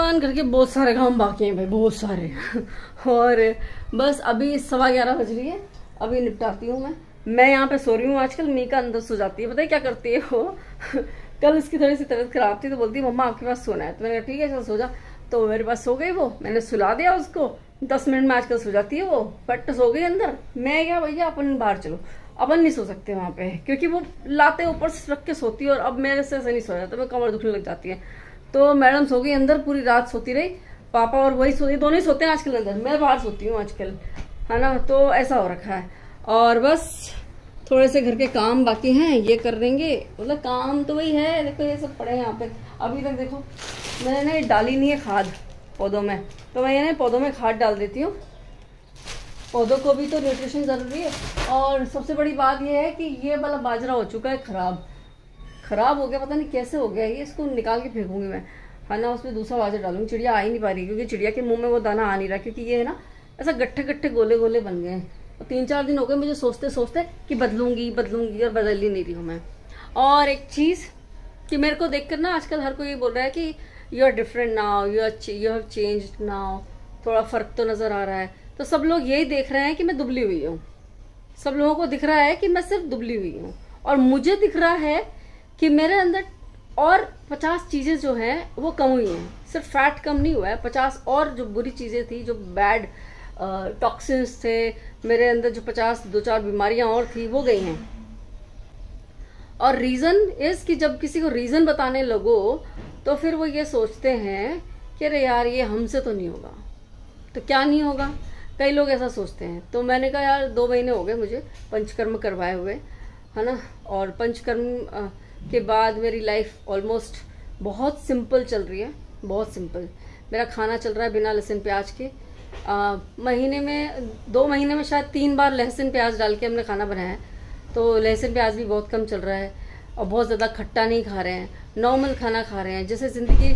भगवान घर के बहुत सारे काम बाकी हैं भाई, बहुत सारे और बस अभी 11:15 बज रही है, अभी निपटाती हूँ मैं यहाँ पे सो रही हूँ। आजकल मीका अंदर सो जाती है, पता है क्या करती है वो कल उसकी थोड़ी सी तबीयत खराब थी तो बोलती है मम्मा आपके पास सोना है, तो मैंने कहा ठीक है चल सो जा। तो मेरे पास सो गई वो, मैंने सुला दिया उसको, 10 मिनट में आजकल सो जाती है वो, फट सो गई अंदर। मैं क्या भैया अपन बाहर चलो, अपन नहीं सो सकते वहां पे, क्योंकि वो लाते ऊपर से रख के सोती है और अब मेरे से ऐसे नहीं सो जाता, मैं कमर दुखने लग जाती है। तो मैडम सो गई अंदर, पूरी रात सोती रही, पापा और वही सोती, दोनों ही सोते हैं आजकल अंदर, मैं बाहर सोती हूँ आजकल, है ना। तो ऐसा हो रखा है। और बस थोड़े से घर के काम बाकी हैं, ये कर देंगे, मतलब काम तो वही है। देखो ये सब पड़े हैं यहाँ पे, अभी तक देखो मैंने डाली नहीं है खाद पौधों में, तो मैं ये पौधों में खाद डाल देती हूँ, पौधों को भी तो न्यूट्रिशन जरूरी है। और सबसे बड़ी बात यह है कि ये वाला बाजरा हो चुका है खराब हो गया, पता नहीं कैसे हो गया ये, इसको निकाल के फेंकूंगी मैं, है ना। उसमें दूसरा बाजरा डालूंगी, चिड़िया आ ही नहीं पा रही, क्योंकि चिड़िया के मुंह में वो दाना आ नहीं रहा, क्योंकि ये है ना ऐसा गट्ठे गट्ठे गोले गोले बन गए हैं। 3-4 दिन हो गए मुझे सोचते सोचते कि बदलूंगी और बदल ही नहीं रही हूँ मैं। और एक चीज़ कि मेरे को देखकर ना आजकल हर कोई बोल रहा है कि you are different now, you have changed now, थोड़ा फर्क तो नजर आ रहा है। तो सब लोग यही देख रहे हैं कि मैं दुबली हुई हूँ, सब लोगों को दिख रहा है कि मैं सिर्फ दुबली हुई हूँ, और मुझे दिख रहा है कि मेरे अंदर और 50 चीजें जो हैं वो कम हुई हैं। सिर्फ फैट कम नहीं हुआ है, 50 और जो बुरी चीजें थी, जो बैड टॉक्सिन्स थे मेरे अंदर, जो 50 2-4 बीमारियां और थी वो गई हैं। और रीजन इज कि जब किसी को रीजन बताने लगो तो फिर वो ये सोचते हैं कि अरे यार ये हमसे तो नहीं होगा। तो क्या नहीं होगा, कई लोग ऐसा सोचते हैं। तो मैंने कहा यार 2 महीने हो गए मुझे पंचकर्म करवाए हुए, है ना। और पंचकर्म के बाद मेरी लाइफ ऑलमोस्ट बहुत सिंपल चल रही है, बहुत सिंपल। मेरा खाना चल रहा है बिना लहसुन प्याज के। महीने में 2 महीने में शायद 3 बार लहसुन प्याज डाल के हमने खाना बनाया है, तो लहसुन प्याज भी बहुत कम चल रहा है। और बहुत ज़्यादा खट्टा नहीं खा रहे हैं, नॉर्मल खाना खा रहे हैं, जैसे ज़िंदगी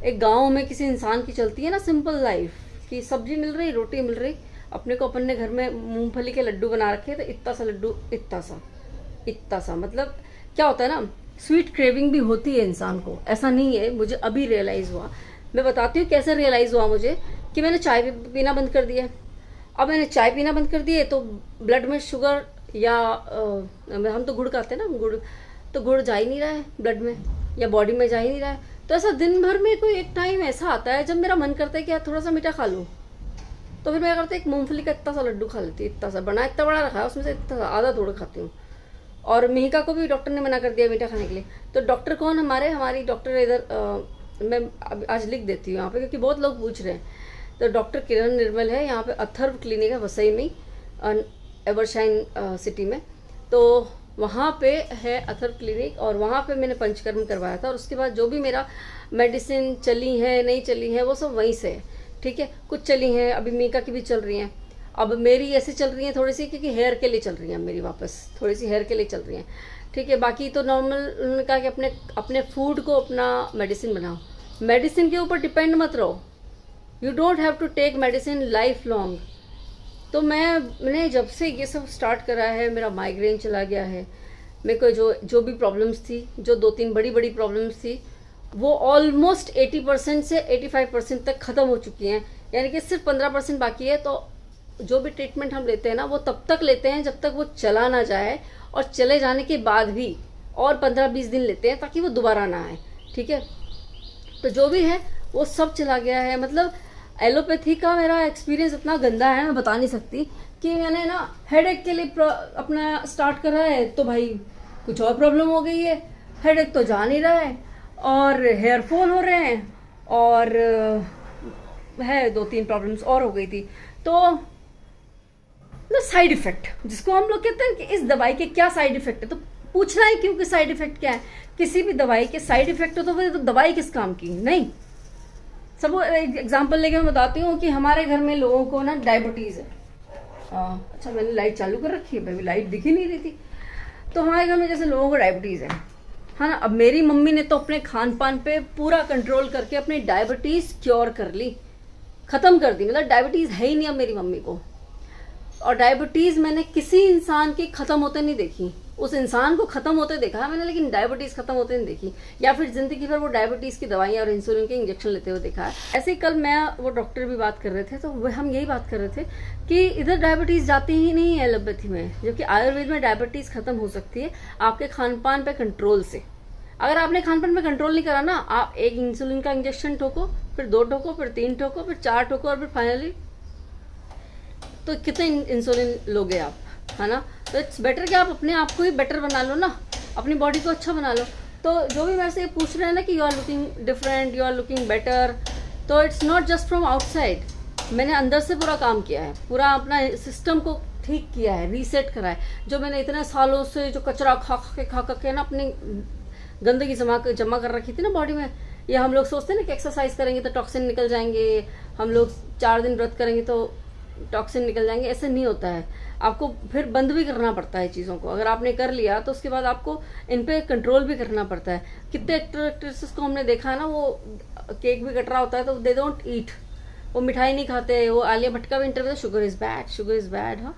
एक गाँव में किसी इंसान की चलती है ना, सिंपल लाइफ, कि सब्जी मिल रही, रोटी मिल रही। अपने को अपन ने घर में मूंगफली के लड्डू बना रखे, तो इतना सा लड्डू, इतना सा, मतलब क्या होता है ना, स्वीट क्रेविंग भी होती है इंसान को, ऐसा नहीं है। मुझे अभी रियलाइज हुआ, मैं बताती हूँ कैसे रियलाइज हुआ मुझे, कि मैंने चाय पीना बंद कर दिया। अब मैंने चाय पीना बंद कर दिए तो ब्लड में शुगर या हम तो गुड़ खाते हैं ना, गुड़ जा ही नहीं रहा है ब्लड में या बॉडी में, जा ही नहीं रहा है। तो ऐसा दिन भर में कोई एक टाइम ऐसा आता है जब मेरा मन करता है कि यार थोड़ा सा मीठा खा लूं, तो फिर मैं क्या करती हूँ, एक मूंगफली का इतना सा लड्डू खा लेती हूँ, इतना सा बना, इतना बड़ा रखा है, उसमें से इतना सा आधा थोड़ा खाती हूँ। और मिहिका को भी डॉक्टर ने मना कर दिया मीठा खाने के लिए। तो डॉक्टर कौन, हमारी डॉक्टर इधर मैं आज लिख देती हूँ यहाँ पे, क्योंकि बहुत लोग पूछ रहे हैं। तो डॉक्टर किरण निर्मल है, यहाँ पे अथर्व क्लिनिक है वसई में, एवरशाइन सिटी में। तो वहाँ पे है अथर्व क्लिनिक, और वहाँ पे मैंने पंचकर्म करवाया था। और उसके बाद जो भी मेरा मेडिसिन चली है नहीं चली है वो सब वहीं से है, ठीक है। कुछ चली हैं, अभी मीका की भी चल रही हैं। अब मेरी ऐसे चल रही हैं थोड़ी सी, क्योंकि हेयर के लिए चल रही हैं मेरी, वापस थोड़ी सी हेयर के लिए चल रही हैं, ठीक है। बाकी तो नॉर्मल उन्होंने कहा कि अपने फूड को अपना मेडिसिन बनाओ, मेडिसिन के ऊपर डिपेंड मत रहो, you don't have to take medicine lifelong. तो मैंने जब से ये सब स्टार्ट करा है, मेरा माइग्रेन चला गया है, मेरे को जो भी प्रॉब्लम्स थी, जो 2-3 बड़ी प्रॉब्लम्स थी, वो ऑलमोस्ट 80% से 85% तक ख़त्म हो चुकी हैं। यानी कि सिर्फ 15% बाकी है। तो जो भी ट्रीटमेंट हम लेते हैं ना, वो तब तक लेते हैं जब तक वो चला ना जाए, और चले जाने के बाद भी और 15-20 दिन लेते हैं ताकि वो दोबारा ना आए, ठीक है। तो जो भी है वो सब चला गया है। मतलब एलोपैथी का मेरा एक्सपीरियंस इतना गंदा है, मैं बता नहीं सकती। कि मैंने ना हेडेक के लिए अपना स्टार्ट करा है, तो भाई कुछ और प्रॉब्लम हो गई है, हेडेक तो जा नहीं रहा है, और हेयर फॉल हो रहे हैं, और है 2-3 प्रॉब्लम्स और हो गई थी। तो साइड इफेक्ट जिसको हम लोग कहते हैं कि इस दवाई के क्या साइड इफेक्ट है, तो पूछना है क्यों कि साइड इफेक्ट क्या है। किसी भी दवाई के साइड इफेक्ट हो तो फिर तो दवाई किस काम की, नहीं। सब एग्जांपल लेके मैं बताती हूँ कि हमारे घर में लोगों को ना डायबिटीज है। अच्छा मैंने लाइट चालू कर रखी है, भाई लाइट दिख ही नहीं रही थी। तो हमारे घर में जैसे लोगों को डायबिटीज है ना। अब मेरी मम्मी ने तो अपने खान पान पे पूरा कंट्रोल करके अपनी डायबिटीज क्योर कर ली, खत्म कर दी। मतलब डायबिटीज है ही नहीं अब मेरी मम्मी को। और डायबिटीज मैंने किसी इंसान की खत्म होते नहीं देखी, उस इंसान को खत्म होते देखा है मैंने, लेकिन डायबिटीज खत्म होते नहीं देखी, या फिर जिंदगी भर वो डायबिटीज की दवाइयाँ और इंसुलिन के इंजेक्शन लेते हुए देखा है। ऐसे ही कल मैं वो डॉक्टर भी बात कर रहे थे, तो हम यही बात कर रहे थे कि इधर डायबिटीज जाती ही नहीं है एलोपैथी में, जबकि आयुर्वेद में डायबिटीज खत्म हो सकती है आपके खान पान पे कंट्रोल से। अगर आपने खान पान पे कंट्रोल नहीं करा ना, आप एक इंसुलिन का इंजेक्शन ठोको, फिर 2 ठोको, फिर 3 ठोको, फिर 4 ठोको, और फिर फाइनली तो कितने इंसुलिन लोगे आप, है ना। तो इट्स बेटर कि आप अपने आप को ही बेटर बना लो ना, अपनी बॉडी को अच्छा बना लो। तो जो भी मेरे से पूछ रहे हैं ना कि you are looking different, you are looking better, तो it's not just from outside. मैंने अंदर से पूरा काम किया है, पूरा अपना सिस्टम को ठीक किया है, रीसेट करा है। जो मैंने इतने सालों से जो कचरा खा के ना अपनी गंदगी जमा कर रखी थी ना बॉडी में, या हम लोग सोचते हैं ना कि एक्सरसाइज करेंगे तो टॉक्सिन निकल जाएंगे, हम लोग 4 दिन व्रत करेंगे तो टॉक्सिन निकल जाएंगे, ऐसे नहीं होता है। आपको फिर बंद भी करना पड़ता है चीज़ों को। अगर आपने कर लिया तो उसके बाद आपको इन पे कंट्रोल भी करना पड़ता है। कितने एक्टर एक्ट्रेसेस को हमने देखा है ना, वो केक भी कट रहा होता है तो दे डोंट ईट, वो मिठाई नहीं खाते। वो आलिया भट्ट का भी interview, sugar is bad, sugar is bad. हाँ,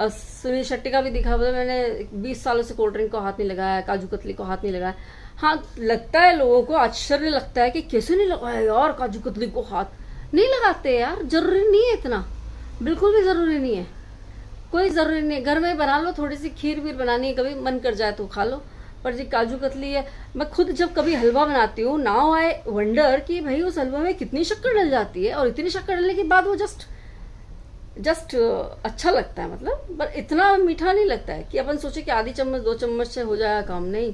सुनील शेट्टी का भी दिखा, मैंने 20 सालों से कोल्ड ड्रिंक को हाथ नहीं लगाया, काजू कतली को हाथ नहीं लगाया। हाँ, लगता है लोगों को आश्चर्य लगता है कि कैसे नहीं लगाया यार काजू कतली को हाथ, नहीं लगाते यार, जरूरी नहीं है इतना, बिल्कुल भी जरूरी नहीं है, कोई जरूरी नहीं है। घर में बना लो, थोड़ी सी खीर वीर बनानी है, कभी मन कर जाए तो खा लो, पर जी काजू कतली है। मैं खुद जब कभी हलवा बनाती हूँ, नाउ आई वंडर कि भाई उस हलवा में कितनी शक्कर डल जाती है, और इतनी शक्कर डलने के बाद वो जस्ट अच्छा लगता है, मतलब पर इतना मीठा नहीं लगता है कि अपन सोचे कि आधी चम्मच 2 चम्मच से हो जाएगा काम, नहीं,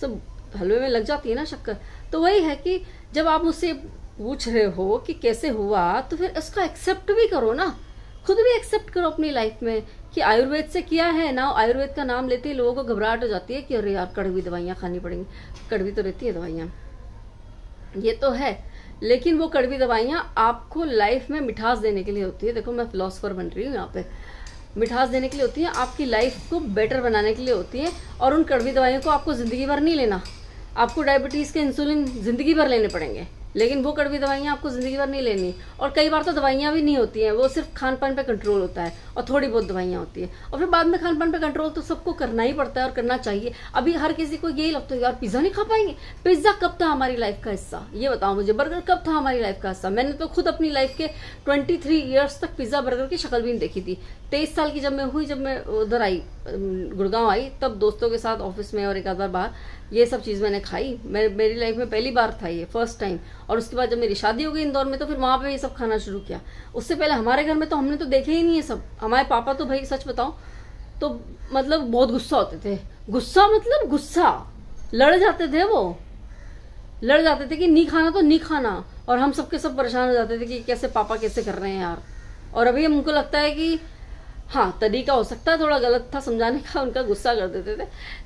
सब हलवे में लग जाती है ना शक्कर। तो वही है कि जब आप मुझसे पूछ रहे हो कि कैसे हुआ, तो फिर इसका एक्सेप्ट भी करो ना, खुद भी एक्सेप्ट करो अपनी लाइफ में कि आयुर्वेद से किया है ना। आयुर्वेद का नाम लेते ही लोगों को घबराहट हो जाती है कि अरे यार कड़वी दवाइयाँ खानी पड़ेंगी। कड़वी तो रहती है दवाइयाँ, ये तो है, लेकिन वो कड़वी दवाइयाँ आपको लाइफ में मिठास देने के लिए होती है। देखो मैं फिलोसोफर बन रही हूँ यहाँ पे, मिठास देने के लिए होती है, आपकी लाइफ को बेटर बनाने के लिए होती है। और उन कड़वी दवाइयों को आपको जिंदगी भर नहीं लेना। आपको डायबिटीज के इंसुलिन जिंदगी भर लेने पड़ेंगे, लेकिन वो कड़वी दवाइयाँ आपको जिंदगी भर नहीं लेनी। और कई बार तो दवाइयाँ भी नहीं होती हैं, वो सिर्फ खान पान पे कंट्रोल होता है और थोड़ी बहुत दवाइयाँ होती है। और फिर बाद में खान पान पे कंट्रोल तो सबको करना ही पड़ता है और करना चाहिए। अभी हर किसी को यही लगता है यार पिज्जा नहीं खा पाएंगे। पिज्जा कब था हमारी लाइफ का हिस्सा, ये बताओ मुझे। बर्गर कब था हमारी लाइफ का हिस्सा। मैंने तो खुद अपनी लाइफ के 23 ईयर्स तक पिज्जा बर्गर की शक्ल भी नहीं देखी थी। 23 साल की जब मैं हुई, जब मैं उधर आई, गुड़गांव आई, तब दोस्तों के साथ ऑफिस में और एक आध बार बाहर ये सब चीज़ मैंने खाई। मेरी लाइफ में पहली बार था ये, फर्स्ट टाइम। और उसके बाद जब मेरी शादी हो गई इंदौर में, तो फिर वहाँ पे ये सब खाना शुरू किया। उससे पहले हमारे घर में तो हमने तो देखे ही नहीं है सब। हमारे पापा तो भाई सच बताऊं तो मतलब बहुत गुस्सा होते थे। गुस्सा मतलब गुस्सा, लड़ जाते थे, वो लड़ जाते थे कि नहीं खाना तो नहीं खाना। और हम सबके सब परेशान हो जाते थे कि कैसे पापा कैसे कर रहे हैं यार। और अभी हमको लगता है कि हाँ, तरीका हो सकता है थोड़ा गलत था समझाने का, उनका गुस्सा कर देते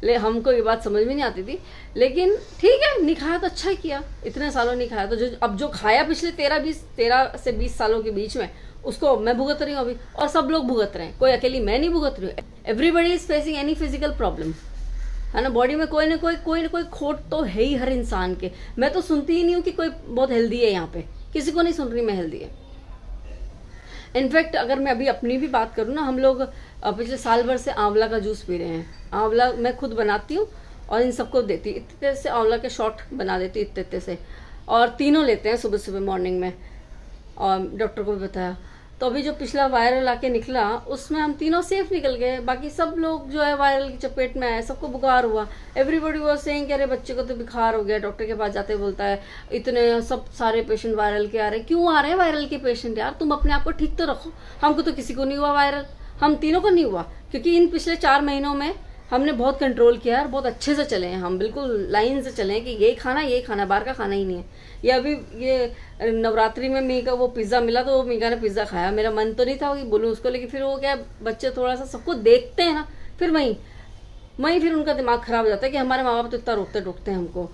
थे, हमको ये बात समझ में नहीं आती थी। लेकिन ठीक है, नहीं खाया तो अच्छा ही किया, इतने सालों नहीं खाया तो अब जो खाया पिछले 13 से 20 सालों के बीच में, उसको मैं भुगत रही हूँ अभी, और सब लोग भुगत रहे हैं, कोई अकेली मैं नहीं भुगत रही हूँ। Everybody is facing any physical problem, है ना। बॉडी में कोई ना कोई खोट तो है ही हर इंसान के। मैं तो सुनती ही नहीं हूँ कि कोई बहुत हेल्दी है, यहाँ पे किसी को नहीं सुन रही मैं हेल्दी है। इनफैक्ट अगर मैं अभी अपनी भी बात करूँ ना, हम लोग पिछले साल भर से आंवला का जूस पी रहे हैं। आंवला मैं खुद बनाती हूँ और इन सबको देती, इतने से आंवला के शॉट बना देती इतने से, और तीनों लेते हैं सुबह सुबह मॉर्निंग में, और डॉक्टर को भी बताया। तो अभी जो पिछला वायरल आके निकला, उसमें हम तीनों सेफ निकल गए। बाकी सब लोग जो है वायरल की चपेट में आए, सबको बुखार हुआ। एवरीबॉडी वाज सेइंग कि अरे बच्चे को तो बुखार हो गया। डॉक्टर के पास जाते बोलता है इतने सब सारे पेशेंट वायरल के आ रहे हैं। क्यों आ रहे हैं वायरल के पेशेंट यार? तुम अपने आप को ठीक तो रखो। हमको तो किसी को नहीं हुआ वायरल, हम तीनों को नहीं हुआ, क्योंकि इन पिछले 4 महीनों में हमने बहुत कंट्रोल किया और बहुत अच्छे से चले हैं। हम बिल्कुल लाइन से चले हैं कि यही खाना, बाहर का खाना ही नहीं है। ये अभी ये नवरात्रि में मीका वो पिज्जा मिला, तो वो मीका ने पिज्जा खाया। मेरा मन तो नहीं था कि बोलूँ उसको, लेकिन फिर वो क्या, बच्चे थोड़ा सा सबको देखते हैं ना, फिर वहीं फिर उनका दिमाग खराब हो जाता है कि हमारे माँ बाप तो इतना रोकते टोकते हैं हमको।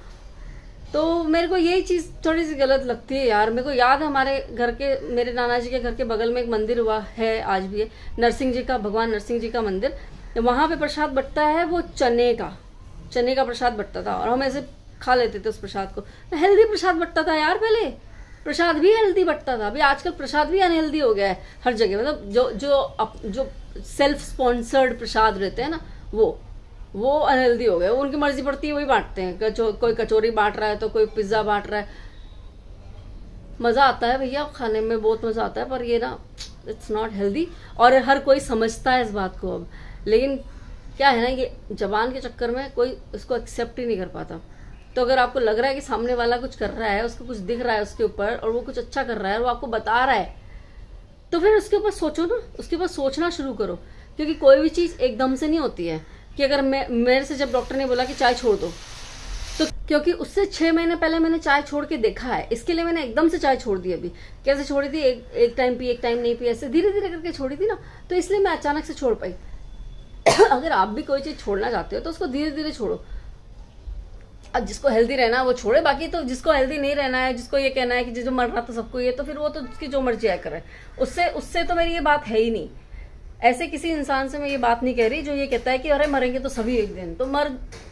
तो मेरे को यही चीज़ थोड़ी सी गलत लगती है यार। मेरे को याद है हमारे घर के, मेरे नाना जी के घर के बगल में एक मंदिर हुआ है, आज भी है, नरसिंह जी का, भगवान नरसिंह जी का मंदिर। वहाँ पे प्रसाद बंटता है, वो चने का प्रसाद बंटता था, और हम ऐसे खा लेते थे उस प्रसाद को। तो हेल्दी प्रसाद बंटता था यार, पहले प्रसाद भी हेल्दी बंटता था। अभी आजकल प्रसाद भी अनहेल्दी हो गया है हर जगह। मतलब जो सेल्फ स्पॉन्सर्ड प्रसाद रहते हैं ना, वो वो अनहेल्दी हो गए, उनकी मर्जी पड़ती है वही बांटते हैं। कोई कचौरी बांट रहा है तो कोई पिज्ज़ा बांट रहा है। मज़ा आता है भैया खाने में, बहुत मज़ा आता है, पर ये ना इट्स नॉट हेल्दी। और हर कोई समझता है इस बात को अब, लेकिन क्या है ना, ये जबान के चक्कर में कोई इसको एक्सेप्ट ही नहीं कर पाता। तो अगर आपको लग रहा है कि सामने वाला कुछ कर रहा है, उसको कुछ दिख रहा है उसके ऊपर, और वो कुछ अच्छा कर रहा है और वो आपको बता रहा है, तो फिर उसके ऊपर सोचो ना, उसके ऊपर सोचना शुरू करो। क्योंकि कोई भी चीज़ एकदम से नहीं होती है। कि अगर मेरे से जब डॉक्टर ने बोला कि चाय छोड़ दो, तो क्योंकि उससे 6 महीने पहले मैंने चाय छोड़ के देखा है, इसके लिए मैंने एकदम से चाय छोड़ दी। अभी कैसे छोड़ी थी, एक टाइम पी, एक टाइम नहीं पी, ऐसे धीरे धीरे करके छोड़ी थी ना, तो इसलिए मैं अचानक से छोड़ पाई। अगर आप भी कोई चीज़ छोड़ना चाहते हो तो उसको धीरे धीरे छोड़ो। अब जिसको हेल्दी रहना है वो छोड़े, बाकी तो जिसको हेल्दी नहीं रहना है, जिसको ये कहना है कि जो मर रहा था सबको ये, तो फिर वो तो उसकी जो मर्जी है करे। उससे तो मेरी ये बात है ही नहीं। ऐसे किसी इंसान से मैं ये बात नहीं कह रही जो ये कहता है कि अरे मरेंगे तो सभी एक दिन, तो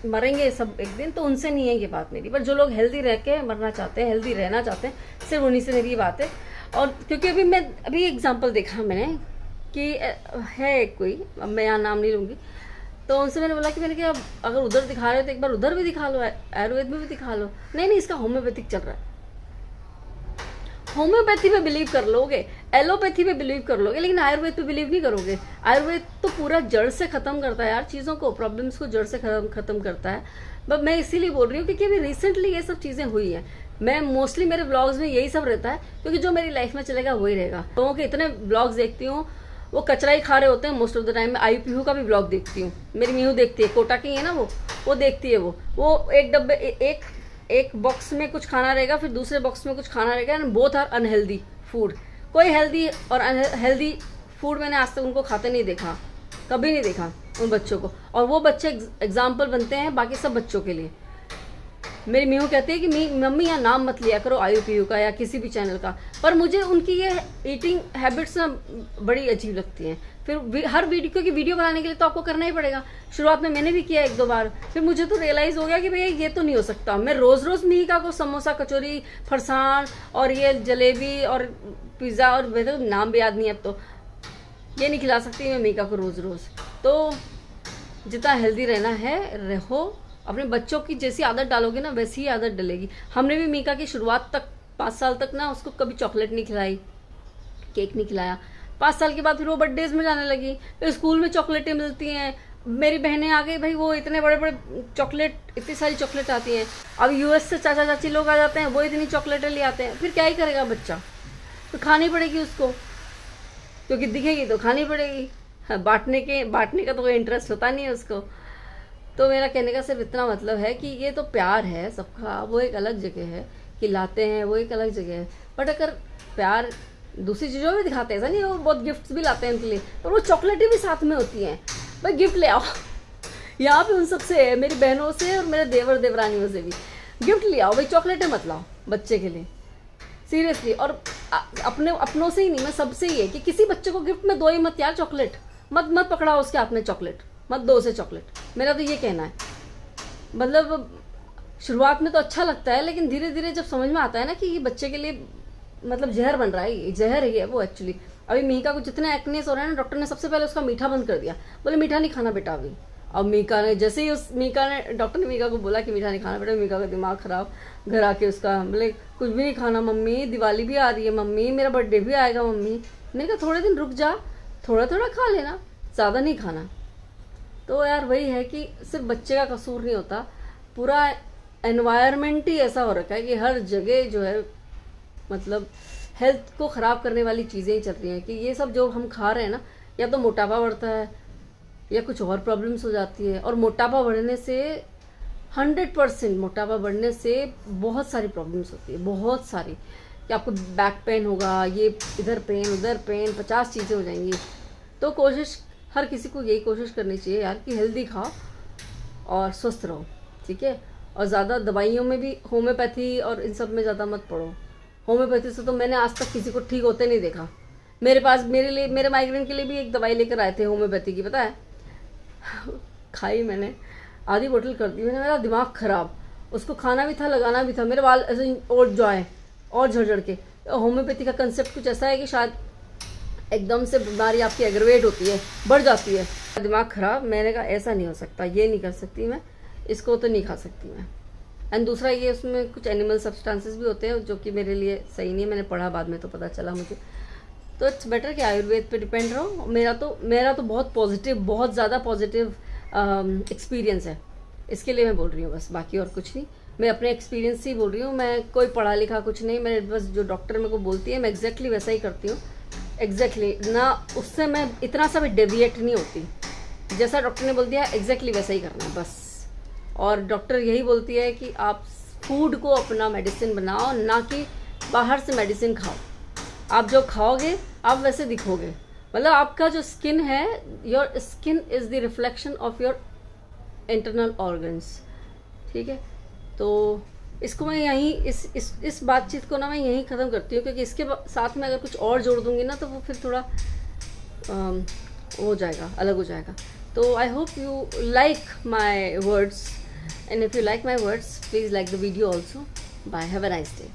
मरेंगे सब एक दिन, तो उनसे नहीं है ये बात मेरी। पर जो लोग हेल्दी रह के मरना चाहते हैं, हेल्दी रहना चाहते हैं, सिर्फ उन्हीं से मेरी ये बात है। और क्योंकि अभी एग्जाम्पल देखा मैंने कि है कोई, अब मैं यहाँ नाम नहीं लूँगी, तो उनसे मैंने बोला कि मैंने कहा अगर उधर दिखा रहे हो तो एक बार उधर भी दिखा लो, आयुर्वेद में भी दिखा लो। नहीं इसका होम्योपैथिक चल रहा है। होम्योपैथी पे बिलीव कर लोगे, एलोपैथी पे बिलीव कर लोगे, लेकिन आयुर्वेद पे बिलीव नहीं करोगे। आयुर्वेद तो पूरा जड़ से खत्म करता है यार, चीज़ों को, प्रॉब्लम्स को जड़ से खत्म करता है। बट मैं इसीलिए बोल रही हूँ क्योंकि अभी रिसेंटली ये सब चीज़ें हुई हैं। मैं मोस्टली मेरे ब्लॉग्स में यही सब रहता है, क्योंकि जो मेरी लाइफ में चलेगा वही रहेगा। लोगों के इतने ब्लॉग्स देखती हूँ, वो कचरा ही खा रहे होते हैं मोस्ट ऑफ द टाइम। मैं आई पीहू का भी ब्लॉग देखती हूँ, मेरी मीहू देखती है, कोटा की है ना वो देखती है। वो एक डब्बे एक बॉक्स में कुछ खाना रहेगा, फिर दूसरे बॉक्स में कुछ खाना रहेगा, and both are unhealthy food. कोई हेल्दी और अनहेल्दी फूड मैंने आज तक उनको खाते नहीं देखा, कभी नहीं देखा उन बच्चों को। और वो बच्चे एग्जाम्पल बनते हैं बाकी सब बच्चों के लिए। मेरी मीहू कहती है कि मम्मी यहाँ नाम मत लिया करो IUPU का या किसी भी चैनल का, पर मुझे उनकी ये ईटिंग हैबिट्स ना बड़ी अजीब लगती हैं। फिर हर वीडियो, क्योंकि वीडियो बनाने के लिए तो आपको करना ही पड़ेगा। शुरुआत में मैंने भी किया 1-2 बार, फिर मुझे तो रियलाइज़ हो गया कि भैया ये तो नहीं हो सकता। मैं रोज़ रोज़ मीका को समोसा, कचौरी, फरसान और ये जलेबी और पिज़्ज़ा और तो नाम भी याद नहीं अब तो, ये नहीं खिला सकती मैं मीका को रोज़ रोज़। तो जितना हेल्दी रहना है रहो, अपने बच्चों की जैसी आदत डालोगे ना वैसी ही आदत डलेगी। हमने भी मीका की शुरुआत तक 5 साल तक ना उसको कभी चॉकलेट नहीं खिलाई, केक नहीं खिलाया। 5 साल के बाद फिर वो बर्थडेज में जाने लगी, फिर स्कूल में चॉकलेटें मिलती हैं। मेरी बहनें आ गई भाई, वो इतने बड़े बड़े चॉकलेट, इतनी सारी चॉकलेट आती हैं। अब US से चाचा चाची लोग आ जाते हैं, वो इतनी चॉकलेटें ले आते हैं। फिर क्या ही करेगा बच्चा, तो खानी पड़ेगी उसको, क्योंकि दिखेगी तो खानी पड़ेगी। हाँ, बांटने का तो कोई इंटरेस्ट होता नहीं है उसको। तो मेरा कहने का सिर्फ इतना मतलब है कि ये तो प्यार है सबका, वो एक अलग जगह है, कि लाते हैं वो एक अलग जगह है। बट अगर प्यार दूसरी चीज़ों में दिखाते हैं, ऐसा नहीं, वो बहुत गिफ्ट्स भी लाते हैं उनके लिए, और वो चॉकलेटें भी साथ में होती हैं। भाई गिफ्ट ले आओ, यहाँ पे उन सबसे है, मेरी बहनों से और मेरे देवर देवरानियों से भी गिफ्ट ले आओ भाई, चॉकलेटें मत लाओ बच्चे के लिए, सीरियसली। और अपनों से ही नहीं, मैं सबसे ही है कि किसी बच्चे को गिफ्ट में दो ही मत यार, चॉकलेट मत पकड़ाओ उसके हाथ में, चॉकलेट मत दो उसे चॉकलेट। मेरा तो ये कहना है। मतलब शुरुआत में तो अच्छा लगता है, लेकिन धीरे धीरे जब समझ में आता है ना कि ये बच्चे के लिए मतलब जहर बन रहा है, ये जहर ही है वो एक्चुअली। अभी मीका को जितने एक्नेस हो रहे हैं ना, डॉक्टर ने सबसे पहले उसका मीठा बंद कर दिया, बोले मीठा नहीं खाना बेटा अभी। अब मीका ने जैसे ही डॉक्टर ने मीका को बोला कि मीठा नहीं खाना बेटा, मीका का दिमाग खराब। घर आके उसका बोले कुछ भी नहीं खाना मम्मी, दिवाली भी आ रही है मम्मी, मेरा बर्थडे भी आएगा मम्मी। मैंने कहा थोड़े दिन रुक जा, थोड़ा थोड़ा खा लेना, ज़्यादा नहीं खाना। तो यार वही है कि सिर्फ बच्चे का कसूर नहीं होता, पूरा एनवायरनमेंट ही ऐसा हो रखा है कि हर जगह जो है मतलब हेल्थ को ख़राब करने वाली चीज़ें ही चल रही हैं। कि ये सब जो हम खा रहे हैं ना, या तो मोटापा बढ़ता है या कुछ और प्रॉब्लम्स हो जाती है। और मोटापा बढ़ने से 100% मोटापा बढ़ने से बहुत सारी प्रॉब्लम्स होती है, बहुत सारी, कि आपको बैक पेन होगा, ये इधर पेन उधर पेन, 50 चीज़ें हो जाएंगी। तो कोशिश हर किसी को यही कोशिश करनी चाहिए यार कि हेल्दी खाओ और स्वस्थ रहो, ठीक है। और ज़्यादा दवाइयों में भी, होम्योपैथी और इन सब में ज़्यादा मत पड़ो। होम्योपैथी से तो मैंने आज तक किसी को ठीक होते नहीं देखा। मेरे पास मेरे माइग्रेन के लिए भी एक दवाई लेकर आए थे होम्योपैथी की, पता है खाई मैंने, आधी बोतल कर दी मैंने, मेरा दिमाग ख़राब। उसको खाना भी था, लगाना भी था, मेरे बाल ऐसे और जाए और झड़झड़ के। होम्योपैथी का कंसेप्ट कुछ ऐसा है कि शायद एकदम से बीमारी आपकी एग्रवेट होती है, बढ़ जाती है। दिमाग खराब, मैंने कहा ऐसा नहीं हो सकता, ये नहीं कर सकती मैं, इसको तो नहीं खा सकती मैं। एंड दूसरा ये, उसमें कुछ एनिमल सब्सटेंसेस भी होते हैं जो कि मेरे लिए सही नहीं है, मैंने पढ़ा बाद में तो पता चला मुझे। तो इट्स बेटर कि आयुर्वेद पे डिपेंड रहो। मेरा तो बहुत पॉजिटिव, बहुत ज़्यादा पॉजिटिव एक्सपीरियंस है, इसके लिए मैं बोल रही हूँ बस, बाकी और कुछ नहीं। मैं अपने एक्सपीरियंस से ही बोल रही हूँ, मैं कोई पढ़ा लिखा कुछ नहीं, मैं बस जो डॉक्टर मेरे को बोलती है मैं एग्जैक्टली वैसा ही करती हूँ। एग्जैक्टली ना, उससे मैं इतना सा भी डेविएट नहीं होती, जैसा डॉक्टर ने बोल दिया एग्जैक्टली वैसा ही करना है बस। और डॉक्टर यही बोलती है कि आप फूड को अपना मेडिसिन बनाओ, ना कि बाहर से मेडिसिन खाओ। आप जो खाओगे आप वैसे दिखोगे, मतलब आपका जो स्किन है, your skin is the reflection of your internal organs, ठीक है। तो इसको मैं यहीं इस बातचीत को ना मैं यहीं ख़त्म करती हूँ, क्योंकि इसके साथ में अगर कुछ और जोड़ दूंगी ना तो वो फिर थोड़ा हो जाएगा, अलग हो जाएगा। तो I hope you like my words, and if you like my words, please like the video also. Bye, have a nice day.